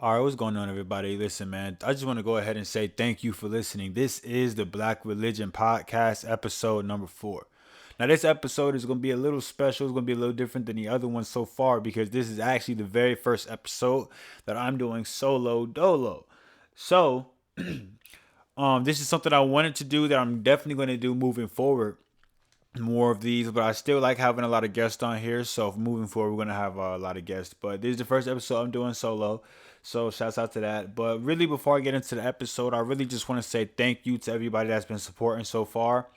All right, what's going on, everybody? Listen, man, I just want to go ahead and say thank you for listening. This is the Blvck Religion Podcast, episode number 4. Now, this episode is going to be a little special. It's going to be a little different than the other ones so far because this is actually the very first episode that I'm doing solo Dolo. So, this is something I wanted to do that I'm definitely going to do moving forward. More of these, but I still like having a lot of guests on here. So moving forward, we're gonna have a lot of guests. But this is the first episode I'm doing solo, so shouts out to that. But really, before I get into the episode, I really just want to say thank you to everybody that's been supporting so far.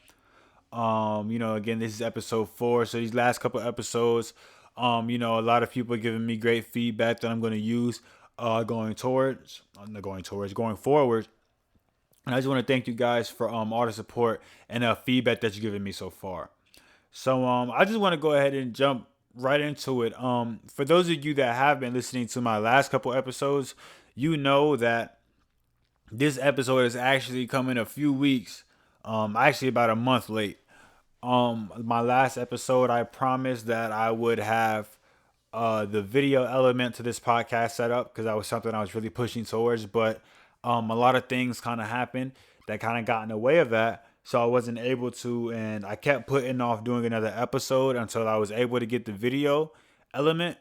Again, this is episode 4, so these last couple episodes, a lot of people are giving me great feedback that I'm gonna use, going forward. And I just want to thank you guys for all the support and feedback that you've given me so far. So I just want to go ahead and jump right into it. For those of you that have been listening to my last couple episodes, you know that this episode is actually coming a few weeks, actually about a month late. My last episode, I promised that I would have the video element to this podcast set up because that was something I was really pushing towards, but a lot of things kind of happened that kind of got in the way of that. So I wasn't able to, and I kept putting off doing another episode until I was able to get the video element.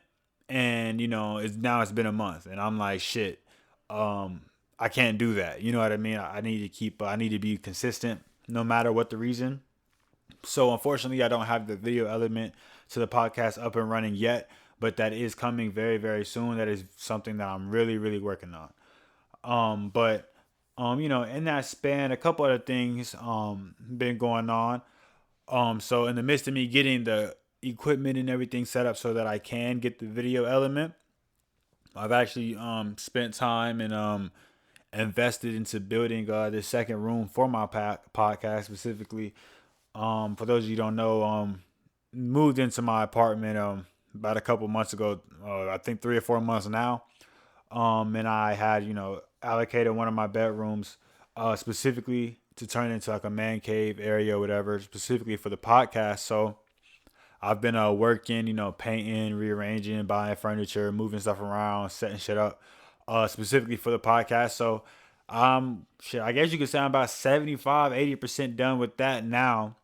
And it's been a month, and I'm like, shit, I can't do that. You know what I mean? I need to I need to be consistent no matter what the reason. So unfortunately, I don't have the video element to the podcast up and running yet, but that is coming very, very soon. That is something that I'm really, really working on. In that span, a couple other things been going on. So in the midst of me getting the equipment and everything set up so that I can get the video element, I've actually spent time and invested into building this second room for my podcast specifically. For those of you who don't know, moved into my apartment about a couple months ago. I think 3 or 4 months now. And I had, allocated one of my bedrooms specifically to turn into like a man cave area or whatever, specifically for the podcast. So I've been working, painting, rearranging, buying furniture, moving stuff around, setting shit up specifically for the podcast. So I guess you could say I'm about 75-80% done with that now.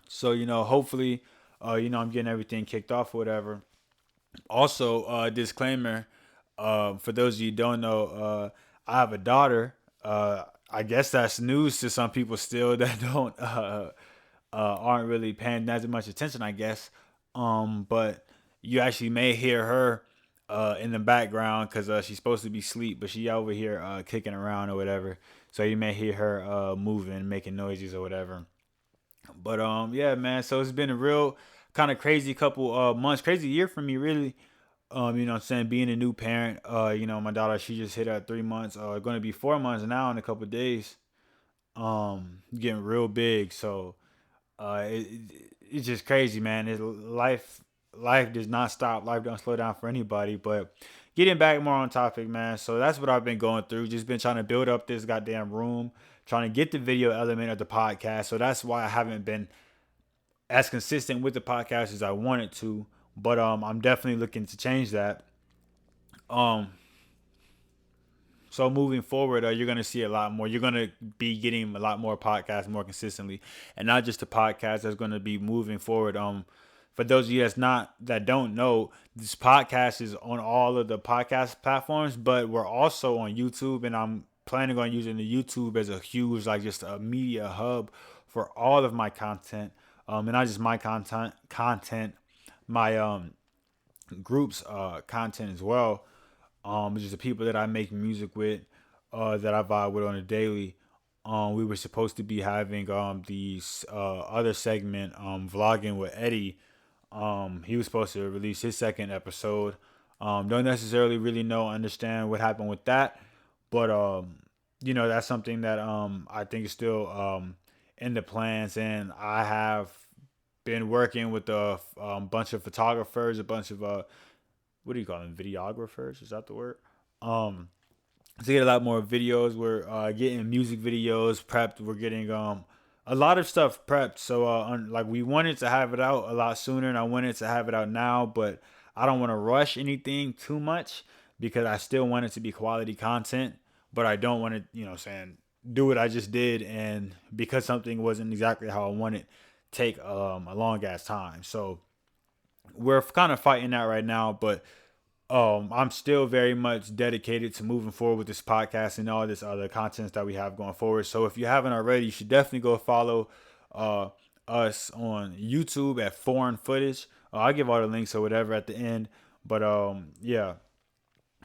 So, hopefully, I'm getting everything kicked off or whatever. Also, disclaimer, for those of you who don't know, I have a daughter. I guess that's news to some people still that don't aren't really paying as much attention, I guess. But you actually may hear her in the background because she's supposed to be asleep, but she over here kicking around or whatever. So you may hear her moving, making noises or whatever. But yeah, man. So it's been a real kind of crazy couple months, crazy year for me, really. What I'm saying, being a new parent, my daughter, she just hit her 3 months, going to be 4 months now in a couple of days, getting real big. So, it's just crazy, man. Life does not stop. Life don't slow down for anybody, but getting back more on topic, man. So that's what I've been going through. Just been trying to build up this goddamn room, trying to get the video element of the podcast. So that's why I haven't been as consistent with the podcast as I wanted to. But I'm definitely looking to change that. Um, so moving forward, you're gonna see a lot more. You're gonna be getting a lot more podcasts more consistently, and not just the podcast that's gonna be moving forward. For those of you that don't know, this podcast is on all of the podcast platforms, but we're also on YouTube, and I'm planning on using the YouTube as a huge, like, just a media hub for all of my content. And not just my content, my group's content as well. Just the people that I make music with, that I vibe with on a daily. We were supposed to be having these other segment, vlogging with Eddie. He was supposed to release his second episode. Don't necessarily really understand what happened with that, but that's something that I think is still in the plans, and I have been working with a bunch of photographers, a bunch of what do you call them, videographers? Is that the word? To get a lot more videos. We're getting music videos prepped. We're getting a lot of stuff prepped. So like, we wanted to have it out a lot sooner, and I wanted to have it out now, but I don't want to rush anything too much because I still want it to be quality content, but I don't want to, do what I just did, and because something wasn't exactly how I wanted, take a long ass time. So we're kind of fighting that right now, but I'm still very much dedicated to moving forward with this podcast and all this other content that we have going forward. So if you haven't already, you should definitely go follow us on YouTube at Foreign Footage. I'll give all the links or whatever at the end. But yeah.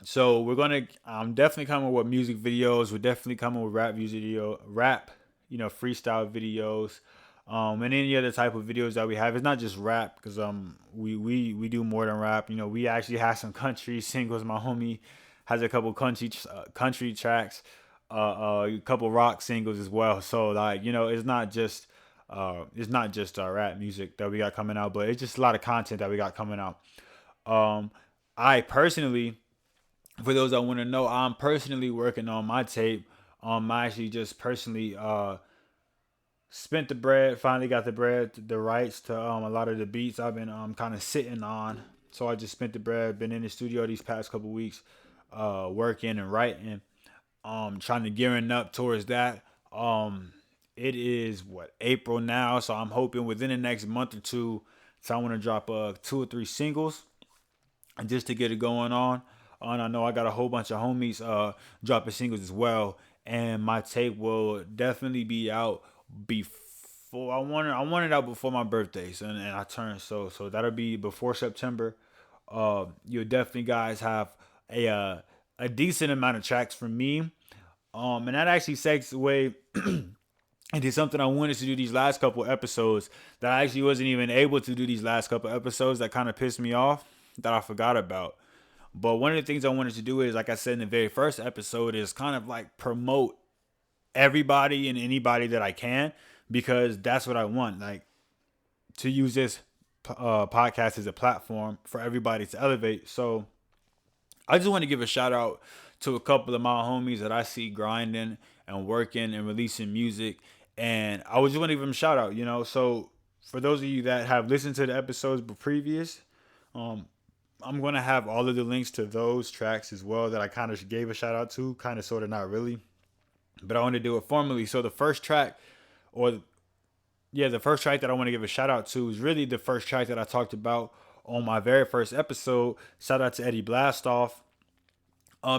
So I'm definitely coming with music videos. We're definitely coming with rap, freestyle videos. And any other type of videos that we have. It's not just rap, because we do more than rap. We actually have some country singles. My homie has a couple country tracks, a couple rock singles as well. So like, it's not just rap music that we got coming out, but it's just a lot of content that we got coming out. I personally, for those that want to know, I'm personally working on my tape. I actually just personally spent the bread, finally got the rights to a lot of the beats I've been kind of sitting on. So I just spent the bread, been in the studio these past couple weeks, working and writing, trying to gearing up towards that. It is April now, so I'm hoping within the next month or two, so I want to drop 2 or 3 singles, and just to get it going on. And I know I got a whole bunch of homies dropping singles as well, and my tape will definitely be out before I want it out before my birthday, so, and I turn so that'll be before September. You'll definitely guys have a decent amount of tracks from me, and that actually segues into something I wanted to do these last couple episodes that I actually wasn't even able to do these last couple episodes, that kind of pissed me off, that I forgot about. But one of the things I wanted to do is, like I said in the very first episode, is kind of like promote everybody and anybody that I can, because that's what I want, like, to use this podcast as a platform for everybody to elevate. So I just want to give a shout out to a couple of my homies that I see grinding and working and releasing music, and I just want to give them a shout out. So for those of you that have listened to the episodes previous, I'm going to have all of the links to those tracks as well that I kind of gave a shout out to, kind of, sort of, not really, but I want to do it formally. So the first track that I want to give a shout out to is really the first track that I talked about on my very first episode. Shout out to Eddie Blastoff.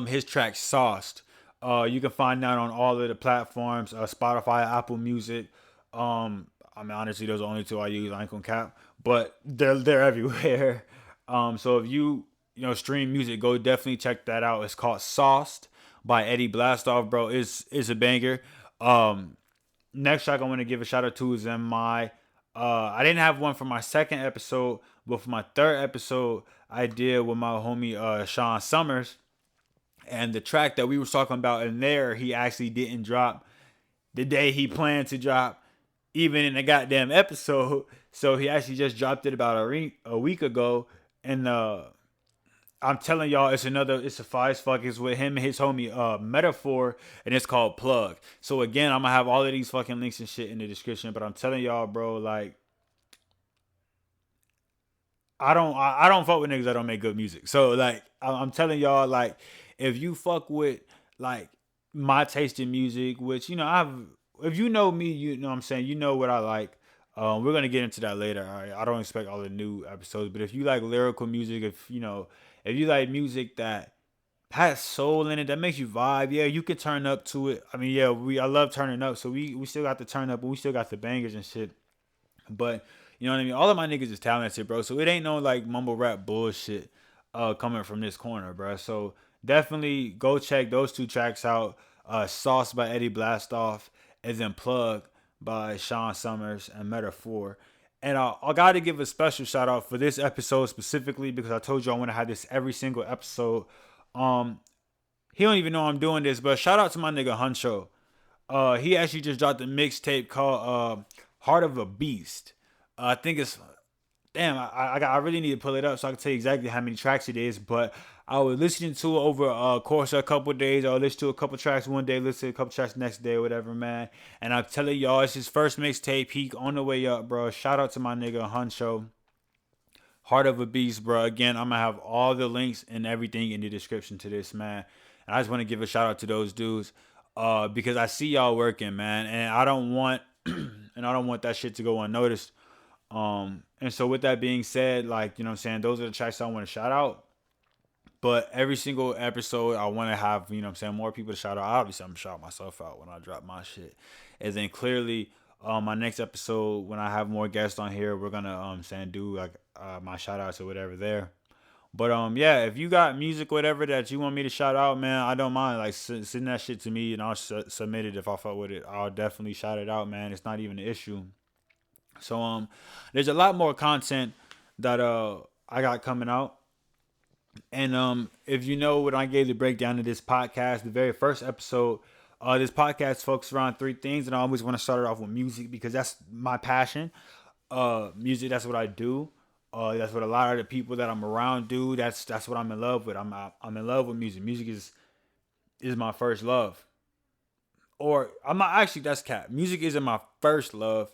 His track Sauced. You can find that on all of the platforms, Spotify, Apple Music. Honestly, those are the only 2 I use. I ain't gonna cap, but they're everywhere. So if you stream music, go definitely check that out. It's called Sauced by Eddie Blastoff, bro. It's a banger. Next track I want to give a shout out to is I didn't have one for my second episode, but for my third episode, I did with my homie Shaun Summers. And the track that we were talking about in there, he actually didn't drop the day he planned to drop, even in the goddamn episode. So he actually just dropped it about a week ago. And I'm telling y'all, it's a fire as fuck. It's with him and his homie Metaphor, and it's called Plug. So again, I'm gonna have all of these fucking links and shit in the description. But I'm telling y'all, bro, like, I don't fuck with niggas that don't make good music. So like, I'm telling y'all, like, if you fuck with like my taste in music, which if you know me, you know what I'm saying, you know what I like. We're gonna get into that later. All right, I don't expect all the new episodes, but if you like lyrical music, if you like music that has soul in it, that makes you vibe, yeah, you can turn up to it. I mean, yeah, I love turning up, so we still got to turn up, but we still got the bangers and shit. But you know what I mean? All of my niggas is talented, bro. So it ain't no like mumble rap bullshit coming from this corner, bro. So definitely go check those 2 tracks out. Sauce by Eddie Blastoff, and then Plug by Shaun Summers and Metaphor. And I got to give a special shout out for this episode specifically, because I told you I want to have this every single episode. He don't even know I'm doing this, but shout out to my nigga Huncho. He actually just dropped a mixtape called Heart of a Beast. I think it's, damn, I really need to pull it up so I can tell you exactly how many tracks it is. But I was listening to it over a course of a couple of days. I'll listen to a couple tracks one day, listen to a couple tracks the next day or whatever, man. And I'm telling y'all, it's his first mixtape. He on the way up, bro. Shout out to my nigga Huncho. Heart of a Beast, bro. Again, I'm gonna have all the links and everything in the description to this, man. And I just want to give a shout out to those dudes, because I see y'all working, man, and I don't want that shit to go unnoticed. And so with that being said, like, you know what I'm saying, those are the tracks I want to shout out. But every single episode, I want to have, you know what I'm saying, more people to shout out. Obviously, I'm going to shout myself out when I drop my shit. And then clearly, my next episode, when I have more guests on here, we're going to do like my shout outs or whatever there. But yeah, if you got music, whatever that you want me to shout out, man, I don't mind. Like, send that shit to me and I'll submit it if I fuck with it. I'll definitely shout it out, man. It's not even an issue. So there's a lot more content that I got coming out. And if you know, when I gave the breakdown of this podcast, the very first episode, this podcast focuses around three things, and I always want to start it off with music because that's my passion. Music, that's what I do. That's what a lot of the people that I'm around do. That's what I'm in love with. I'm in love with music. Music is my first love. Or I'm not actually, that's cap. Music isn't my first love,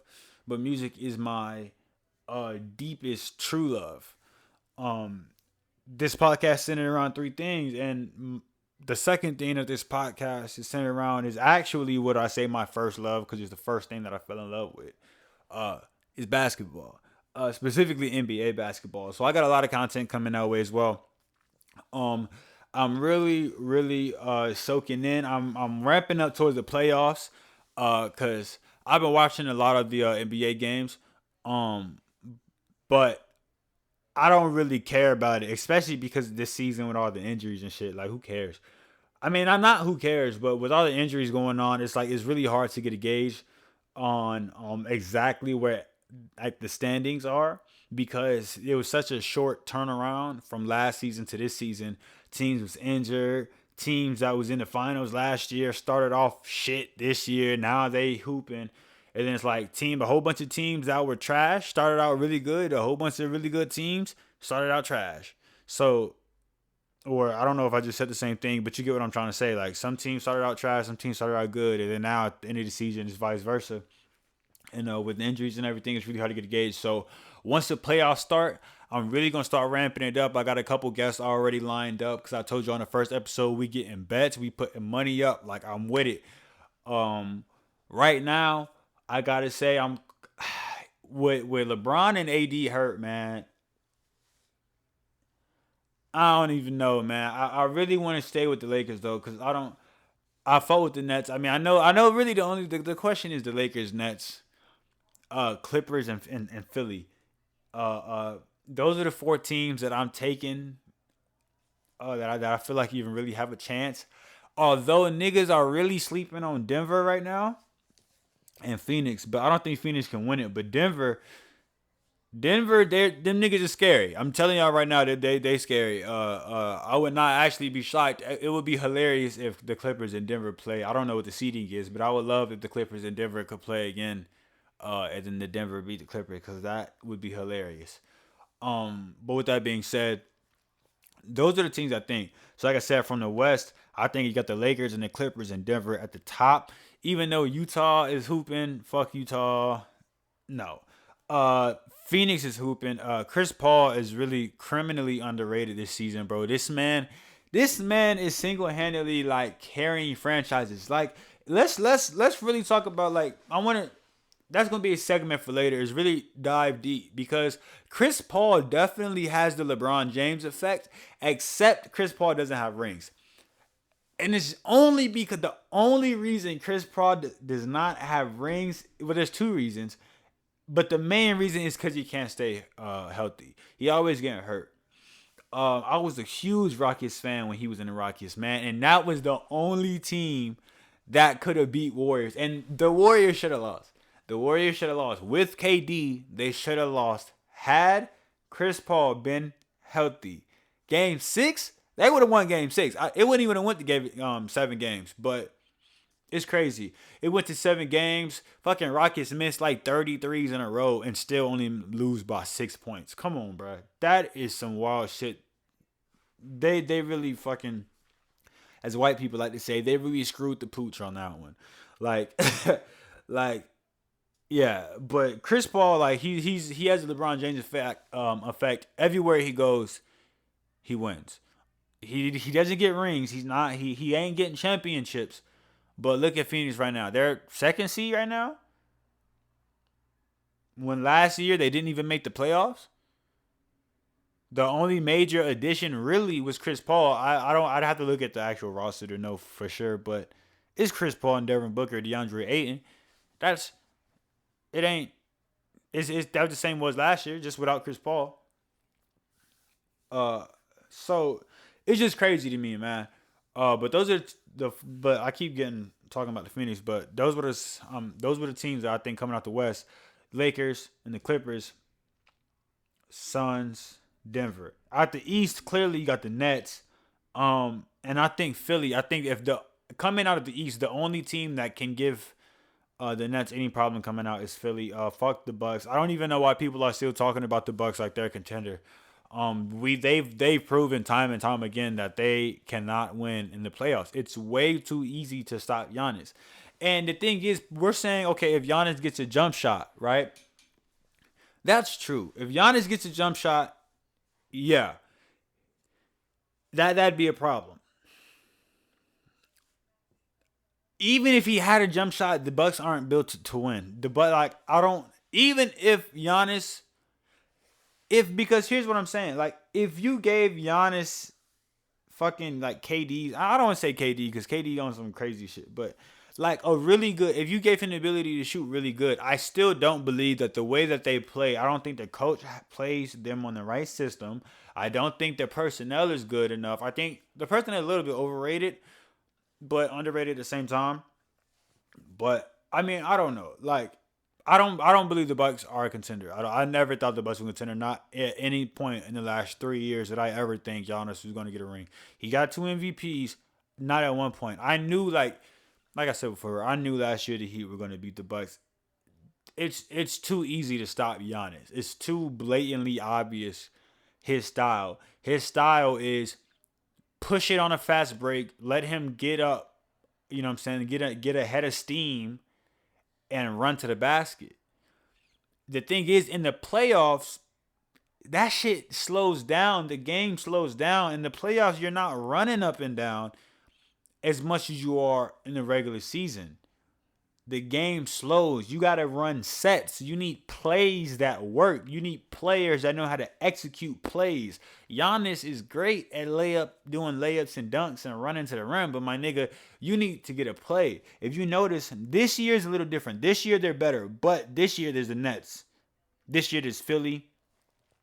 but music is my deepest true love. This podcast is centered around three things, and the second thing of this podcast is centered around is actually what I say my first love, because it's the first thing that I fell in love with. Is basketball, specifically NBA basketball. So I got a lot of content coming that way as well. I'm really soaking in. I'm ramping up towards the playoffs, cause I've been watching a lot of the NBA games, but I don't really care about it, especially because this season with all the injuries and shit. Like, who cares? I mean, I'm not who cares, but with all the injuries going on, it's like it's really hard to get a gauge on exactly where like the standings are, because it was such a short turnaround from last season to this season. Teams was injured. Teams that was in the finals last year started off shit this year. Now they hooping. And then it's like a whole bunch of teams that were trash started out really good. A whole bunch of really good teams started out trash. So, or I don't know if I just said the same thing, but you get what I'm trying to say. Like, some teams started out trash, some teams started out good. And then now at the end of the season, it's vice versa. And with injuries and everything, it's really hard to get a gauge. So once the playoffs start, I'm really going to start ramping it up. I got a couple guests already lined up because I told you on the first episode, we getting bets. We putting money up. Like, I'm with it. Right now, I got to say, I'm with LeBron and AD hurt, man. I don't even know, man. I really want to stay with the Lakers, though, because I fought with the Nets. I mean, I know really the question is the Lakers, Nets, Clippers, and Philly. Those are the four teams that I'm taking, that I feel like even really have a chance. Although niggas are really sleeping on Denver right now and Phoenix, but I don't think Phoenix can win it. But Denver, them niggas are scary. I'm telling y'all right now that they scary. I would not actually be shocked. It would be hilarious if the Clippers and Denver play. I don't know what the seeding is, but I would love if the Clippers and Denver could play again, and then the Denver beat the Clippers, because that would be hilarious. But with that being said, those are the teams I think. So like I said, from the West, I think you got the Lakers and the Clippers and Denver at the top. Even though Utah is hooping, fuck Utah. No. Phoenix is hooping. Chris Paul is really criminally underrated this season, bro. This man is single-handedly like carrying franchises. Like, let's really talk about, like, that's gonna be a segment for later, is really dive deep, because Chris Paul definitely has the LeBron James effect, except Chris Paul doesn't have rings. And it's only because the only reason Chris Paul does not have rings, well, there's two reasons, but the main reason is because he can't stay healthy. He always getting hurt. I was a huge Rockets fan when he was in the Rockets, man, and that was the only team that could have beat Warriors, and the Warriors should have lost. The Warriors should have lost. With KD, they should have lost. Had Chris Paul been healthy, Game 6, they would have won Game 6. It wouldn't even have went to game 7 games, but it's crazy. It went to 7 games. Fucking Rockets missed like 33s in a row and still only lose by 6 points. Come on, bro. That is some wild shit. They really fucking, as white people like to say, they really screwed the pooch on that one. Like, like, Yeah, but Chris Paul, like he has the LeBron James effect. Everywhere he goes, he wins. He doesn't get rings. He ain't getting championships. But look at Phoenix right now. They're second seed right now. When last year they didn't even make the playoffs. The only major addition really was Chris Paul. I don't. I'd have to look at the actual roster to know for sure. But it's Chris Paul and Devin Booker, DeAndre Ayton. That's it. Ain't. It's that was the same was last year, just without Chris Paul. Uh, so it's just crazy to me, man. But those are but I keep getting talking about the Phoenix, but those were the teams that I think coming out the West, Lakers and the Clippers, Suns, Denver. Out the East, clearly you got the Nets, and I think Philly. I think if the coming out of the East, the only team that can give the Nets any problem coming out is Philly. Fuck the Bucks. I don't even know why people are still talking about the Bucks like they're a contender. They've proven time and time again that they cannot win in the playoffs. It's way too easy to stop Giannis. And the thing is, we're saying, okay, if Giannis gets a jump shot, right? That's true. If Giannis gets a jump shot, yeah, that'd be a problem. Even if he had a jump shot, the Bucks aren't built to win. But like I don't even if Giannis if because here's what I'm saying. Like if you gave Giannis fucking like KD, I don't want to say KD because KD on some crazy shit, but like a really good if you gave him the ability to shoot really good, I still don't believe that the way that they play, I don't think the coach plays them on the right system. I don't think the personnel is good enough. I think the personnel is a little bit overrated, but underrated at the same time. But I mean, I don't know. Like, I don't believe the Bucks are a contender. I never thought the Bucks were a contender. Not at any point in the last 3 years did I ever think Giannis was going to get a ring. He got two MVPs. Not at one point. I knew like I said before, I knew last year the Heat were going to beat the Bucks. It's too easy to stop Giannis. It's too blatantly obvious his style. His style is push it on a fast break, let him get up, you know what I'm saying, get a head of steam and run to the basket. The thing is in the playoffs, that shit slows down. The game slows down. In the playoffs, you're not running up and down as much as you are in the regular season. The game slows. You got to run sets. You need plays that work. You need players that know how to execute plays. Giannis is great at doing layups and dunks and running to the rim. But my nigga, you need to get a play. If you notice, this year is a little different. This year they're better. But this year there's the Nets. This year there's Philly.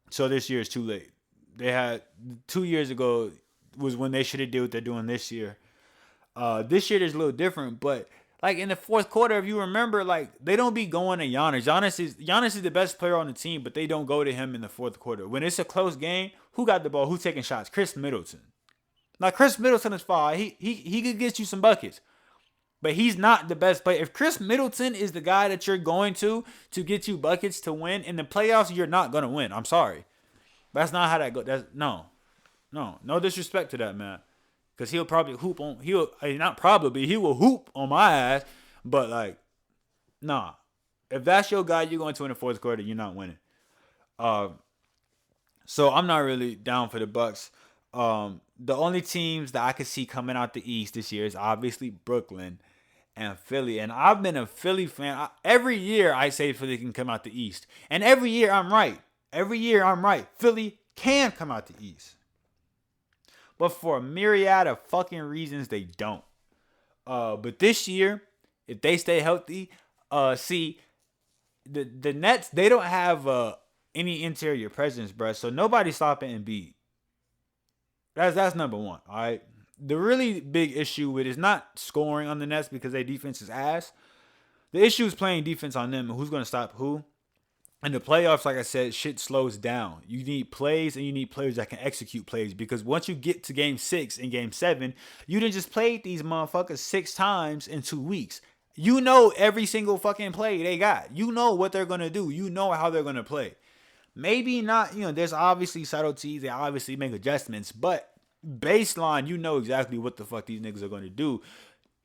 So this year is too late. They had 2 years ago was when they should have did what they're doing this year. This year is a little different, but like in the fourth quarter, if you remember, like they don't be going to Giannis. Giannis is the best player on the team, but they don't go to him in the fourth quarter. When it's a close game, who got the ball? Who's taking shots? Chris Middleton. Now Chris Middleton is fine. He could get you some buckets, but he's not the best player. If Chris Middleton is the guy that you're going to get you buckets to win in the playoffs, you're not gonna win. I'm sorry, that's not how that goes. That's no disrespect to that man. Because he'll probably he will hoop on my ass. But, like, nah. If that's your guy you're going to in the fourth quarter, you're not winning. So I'm not really down for the Bucks. The only teams that I could see coming out the East this year is obviously Brooklyn and Philly. And I've been a Philly fan. Every year I say Philly can come out the East. And every year I'm right. Philly can come out the East. But for a myriad of fucking reasons, they don't. But this year, if they stay healthy, see, the Nets, they don't have any interior presence, bruh. So nobody's stopping Embiid. That's number one, all right? The really big issue with it is not scoring on the Nets because their defense is ass. The issue is playing defense on them and who's going to stop who. In the playoffs, like I said, shit slows down. You need plays and you need players that can execute plays because once you get to game 6 and game 7, you done just played these motherfuckers 6 times in 2 weeks. You know every single fucking play they got. You know what they're going to do. You know how they're going to play. Maybe not, there's obviously subtleties. They obviously make adjustments, but baseline, you know exactly what the fuck these niggas are going to do.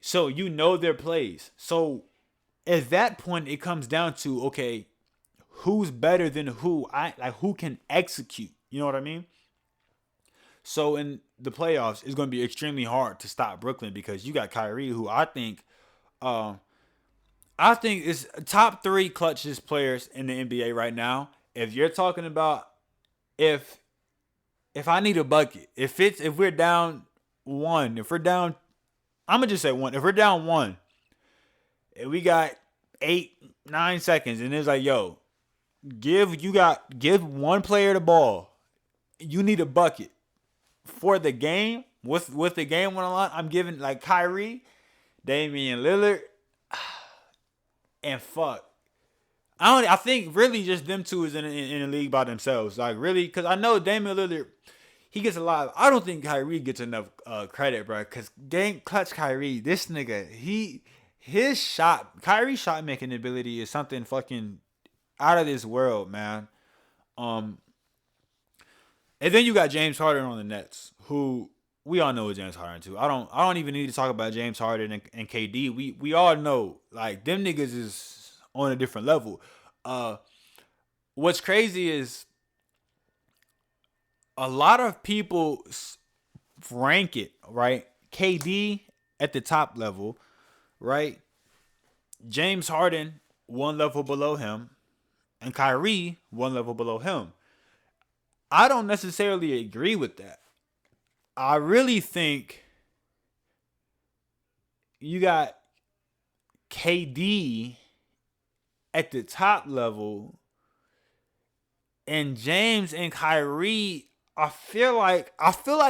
So you know their plays. So at that point, it comes down to, okay, who's better than who? Who can execute? You know what I mean? So in the playoffs, it's going to be extremely hard to stop Brooklyn because you got Kyrie, who uh, I think is top 3 clutchest players in the NBA right now. If you're talking about if I need a bucket, if we're down 1, if we're down, I'm gonna just say 1. If we're down 1, and we got 8-9 seconds, and it's like, yo, give one player the ball. You need a bucket for the game. With the game on the line, I'm giving like Kyrie, Damian Lillard, and fuck. I think really just them two is in the league by themselves. Like really, because I know Damian Lillard, he gets a lot. I don't think Kyrie gets enough credit, bro. Because game clutch Kyrie, this nigga, Kyrie's shot making ability is something fucking out of this world, man. And then you got James Harden on the Nets, who we all know what James Harden too. I don't even need to talk about James Harden and KD. We all know like them niggas is on a different level. What's crazy is a lot of people rank it, right? KD at the top level, right? James Harden 1 level below him, and Kyrie 1 level below him. I don't necessarily agree with that. I really think you got KD at the top level, and James and Kyrie, I feel like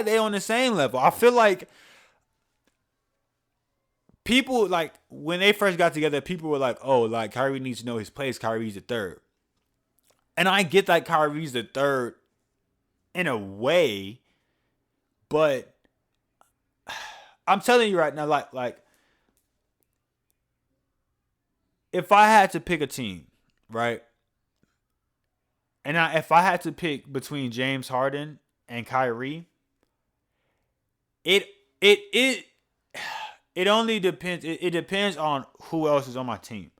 they on the same level. I feel like people, like, when they first got together, people were like, oh, like, Kyrie needs to know his place. Kyrie's the third. And I get that Kyrie's the third in a way, but I'm telling you right now, like, if I had to pick a team, right? And if I had to pick between James Harden and Kyrie, it only depends. It depends on who else is on my team,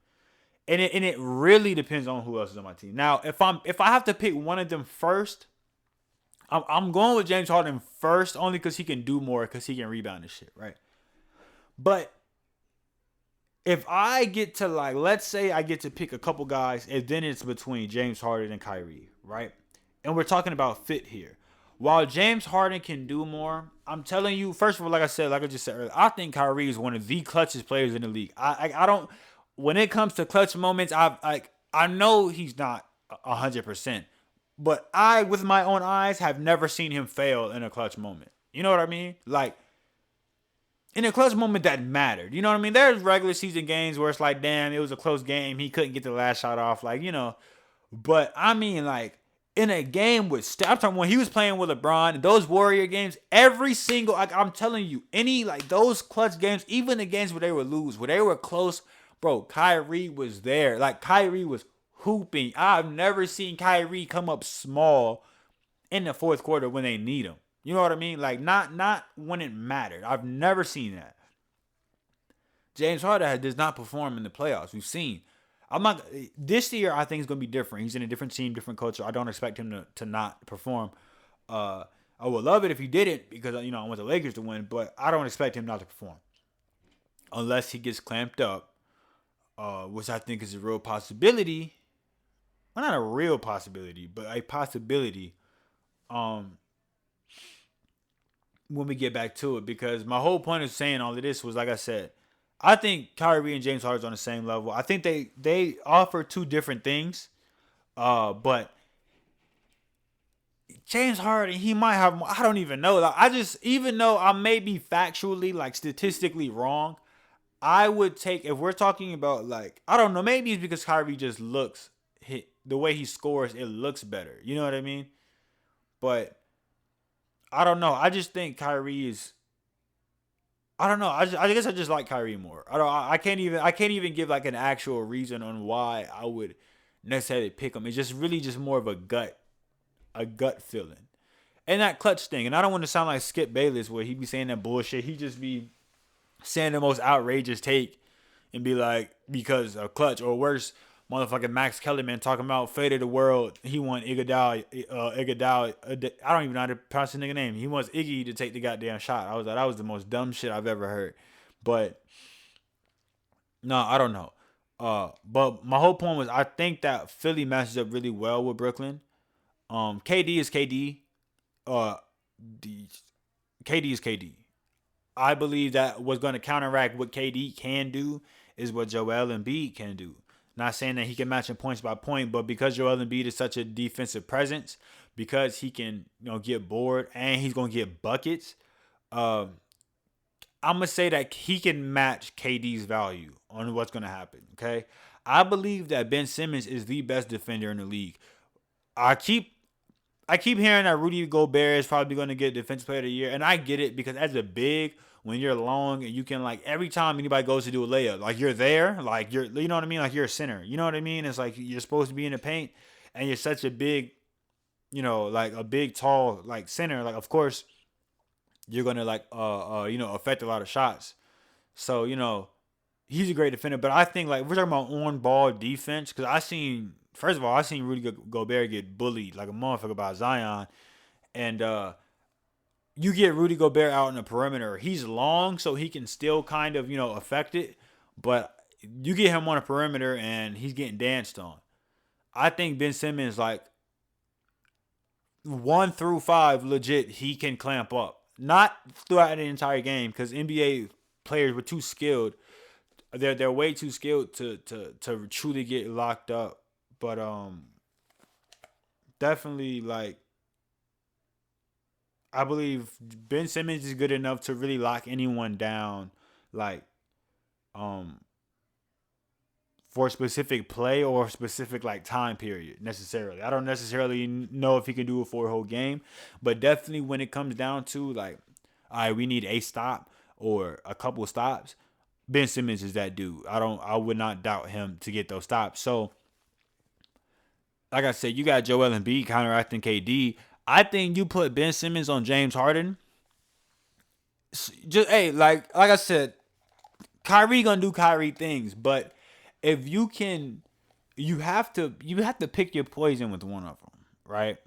and it really depends on who else is on my team. Now, if I have to pick one of them first, I'm going with James Harden first, only because he can do more, because he can rebound and shit, right? But if I get to, like, let's say I get to pick a couple guys, and then it's between James Harden and Kyrie, right? And we're talking about fit here. While James Harden can do more, I'm telling you, first of all, like I just said earlier, I think Kyrie is one of the clutchest players in the league. I don't, when it comes to clutch moments, I know he's not 100%, but I, with my own eyes, have never seen him fail in a clutch moment. You know what I mean? Like, in a clutch moment that mattered. You know what I mean? There's regular season games where it's like, damn, it was a close game. He couldn't get the last shot off. Like, you know. But, I mean, like, in a game with Steph, when he was playing with LeBron, those Warrior games, every single, like, I'm telling you, any, like, those clutch games, even the games where they would lose, where they were close, bro, Kyrie was there. Like, Kyrie was hooping. I've never seen Kyrie come up small in the fourth quarter when they need him. You know what I mean? Like, not when it mattered. I've never seen that. James Harden does not perform in the playoffs. We've seen. This year, I think it's going to be different. He's in a different team, different culture. I don't expect him to not perform. I would love it if he didn't, because, you know, I want the Lakers to win, but I don't expect him not to perform. Unless he gets clamped up, which I think is a real possibility. Well, not a real possibility, but a possibility. When we get back to it, because my whole point of saying all of this was, like I said, I think Kyrie and James Harden are on the same level. I think they offer two different things, but James Harden, he might have, I don't even know. Like, even though I may be factually, like, statistically wrong, I would take, if we're talking about, like, I don't know, maybe it's because Kyrie just looks, the way he scores, it looks better. You know what I mean? But I don't know. I just think Kyrie is, I don't know. I guess I just like Kyrie more. I can't even give, like, an actual reason on why I would necessarily pick him. It's just really just more of a gut feeling. And that clutch thing. And I don't want to sound like Skip Bayless where he be saying that bullshit. He just be saying the most outrageous take and be like, because a clutch or worse, motherfucking Max Kellerman talking about fate of the world. He want Iguodala. I don't even know how to pronounce the nigga name. He wants Iggy to take the goddamn shot. I was like, that was the most dumb shit I've ever heard. But no, I don't know. But my whole point was I think that Philly matches up really well with Brooklyn. KD is KD. Uh, KD is KD. I believe that what's going to counteract what KD can do is what Joel Embiid can do. Not saying that he can match him points by point, but because Joel Embiid is such a defensive presence, because he can get bored and he's going to get buckets, I'm gonna say that he can match KD's value on what's gonna happen. Okay, I believe that Ben Simmons is the best defender in the league. I keep hearing that Rudy Gobert is probably gonna get Defensive Player of the Year, and I get it because as a big, when you're long and you can like every time anybody goes to do a layup, like you're there, like you know what I mean, like you're a center. You know what I mean? It's like you're supposed to be in the paint, and you're such a big, like a big tall like center. Like of course you're gonna like affect a lot of shots. So he's a great defender, but I think like if we're talking about on ball defense, because I seen Rudy Gobert get bullied like a motherfucker by Zion, and you get Rudy Gobert out in the perimeter. He's long, so he can still kind of affect it, but you get him on a perimeter and he's getting danced on. I think Ben Simmons like 1 through 5 legit he can clamp up. Not throughout the entire game because NBA players were too skilled. They're way too skilled to truly get locked up. But definitely like I believe Ben Simmons is good enough to really lock anyone down like for a specific play or a specific like time period necessarily. I don't necessarily know if he can do it for a whole game, but definitely when it comes down to like, all right, we need a stop or a couple stops. Ben Simmons is that dude. I would not doubt him to get those stops. So, like I said, you got Joel Embiid counteracting KD. I think you put Ben Simmons on James Harden. Just like I said, Kyrie gonna do Kyrie things, but if you can, you have to pick your poison with one of them, right?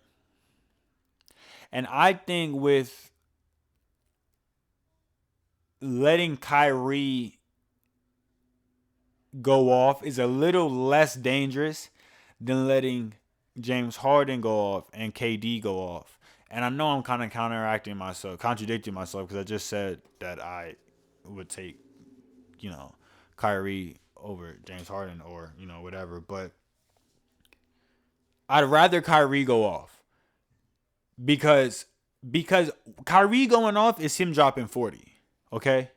And I think with letting Kyrie go off is a little less dangerous than letting James Harden go off and KD go off. And I know I'm kind of contradicting myself because I just said that I would take, Kyrie over James Harden or, whatever. But I'd rather Kyrie go off because Kyrie going off is him dropping 40. Okay?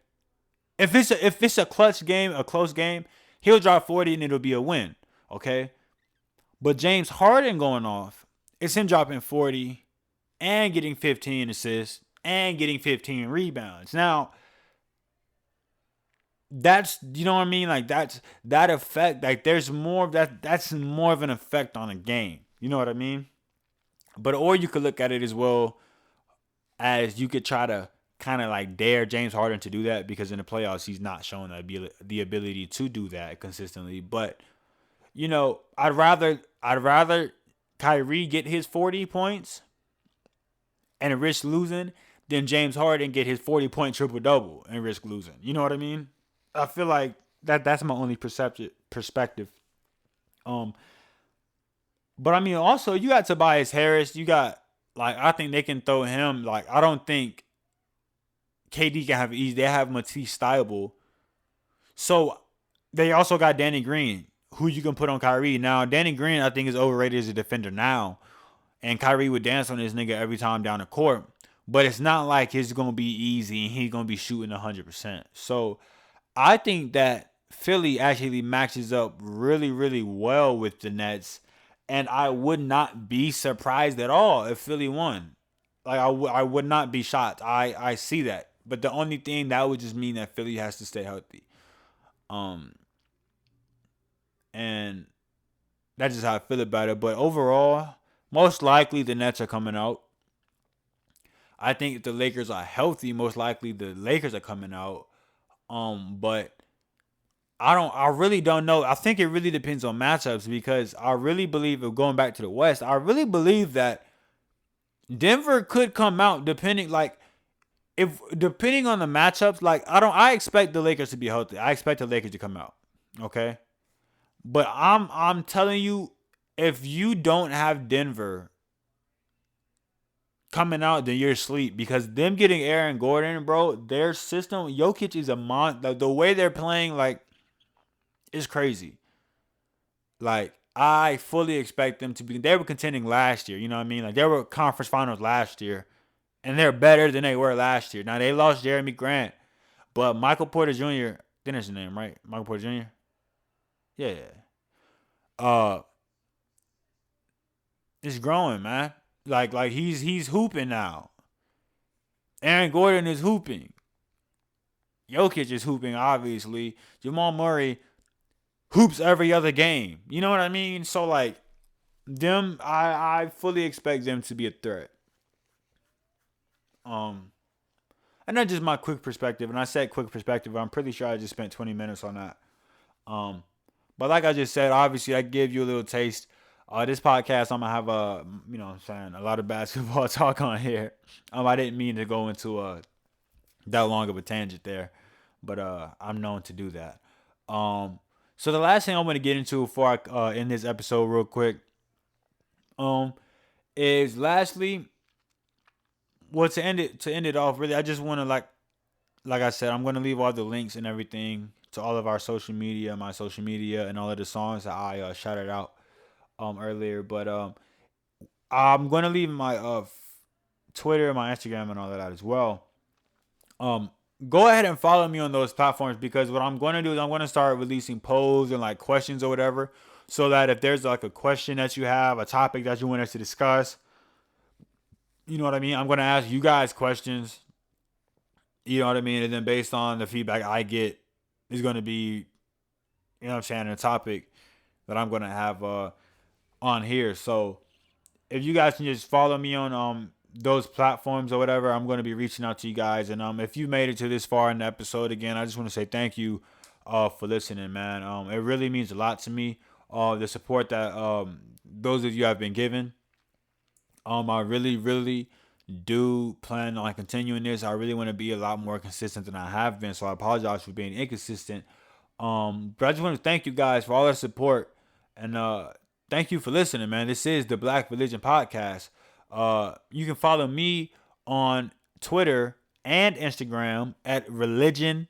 If it's a clutch game, a close game, he'll drop 40 and it'll be a win. Okay? But James Harden going off is him dropping 40 and getting 15 assists and getting 15 rebounds. Now, that's what I mean, like that effect, like there's more of that's more of an effect on a game. You know what I mean? But or you could look at it as well as you could try to kind of like dare James Harden to do that because in the playoffs he's not showing the ability to do that consistently. But I'd rather Kyrie get his 40 points and risk losing than James Harden get his 40-point triple-double and risk losing. You know what I mean? I feel like that's my only perspective. But I mean, also you got Tobias Harris. You got I think they can throw him. Like I don't think KD can have easy. They have Matisse Thybulle. So they also got Danny Green, who you can put on Kyrie. Now Danny Green I think is overrated as a defender now, and Kyrie would dance on this nigga every time down the court. But it's not like it's gonna be easy and he's gonna be shooting 100%. So I think that Philly actually matches up really, really well with the Nets, and I would not be surprised at all if Philly won. Like I would not be shocked. I see that, but the only thing that would just mean that Philly has to stay healthy, and that's just how I feel about it. But overall, most likely the Nets are coming out. I think if the Lakers are healthy, most likely the Lakers are coming out. But I really don't know. I think it really depends on matchups because I really believe, of going back to the West, I really believe that Denver could come out depending on the matchups. Like, I expect the Lakers to be healthy. I expect the Lakers to come out. Okay? But I'm telling you, if you don't have Denver coming out, then you're asleep, because them getting Aaron Gordon, bro, their system, Jokic is a the way they're playing, like, is crazy. Like, I fully expect them to be. They were contending last year. You know what I mean? Like, they were conference finals last year, and they're better than they were last year. Now, they lost Jeremy Grant, but Michael Porter Jr., I think that's his name, right? Michael Porter Jr.? Yeah. Uh, it's growing, man. Like he's hooping now. Aaron Gordon is hooping. Jokic is hooping, obviously. Jamal Murray hoops every other game. You know what I mean? So, like, I fully expect them to be a threat. And that's just my quick perspective. And I said quick perspective, I'm pretty sure I just spent 20 minutes on that. But like I just said, obviously I give you a little taste. This podcast, I'm gonna have a lot of basketball talk on here. I didn't mean to go into that long of a tangent there, but I'm known to do that. So the last thing I want to get into before I end this episode real quick, is lastly, well, to end it off, really, I just want to, like I said, I'm gonna leave all the links and everything to all of our social media, my social media, and all of the songs that I shouted out earlier. But I'm gonna leave my Twitter, my Instagram, and all of that as well. Go ahead and follow me on those platforms, because what I'm going to do is I'm going to start releasing polls and, like, questions or whatever, so that if there's, like, a question that you have, a topic that you want us to discuss, you know what I mean? I'm going to ask you guys questions, you know what I mean? And then based on the feedback I get, is going to be, you know what I'm saying, a topic that I'm going to have on here. So if you guys can just follow me on those platforms or whatever, I'm going to be reaching out to you guys. And if you made it to this far in the episode, again, I just want to say thank you for listening, man. It really means a lot to me, the support that those of you have been given. I really, really do plan on continuing this. I really want to be a lot more consistent than I have been, so I apologize for being inconsistent. But I just want to thank you guys for all the support, and thank you for listening, man. This is the Blvck Religion Podcast. You can follow me on Twitter and Instagram at religion_,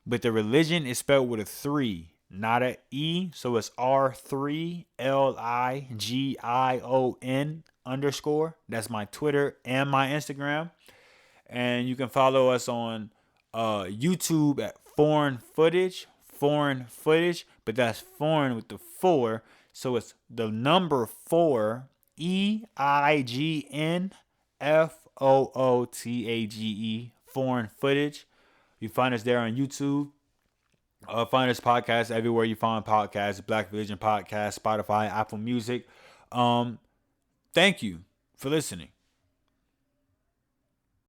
but the religion is spelled with a 3, not an E. So it's R3LIGION_. That's my Twitter and my Instagram. And you can follow us on YouTube at foreign footage, but that's foreign with the 4. So it's the number 4, EIGNFOOTAGE, foreign footage. You find us there on YouTube. Find this podcast everywhere you find podcasts: Blvck Religion Podcast, Spotify, Apple Music. Thank you for listening.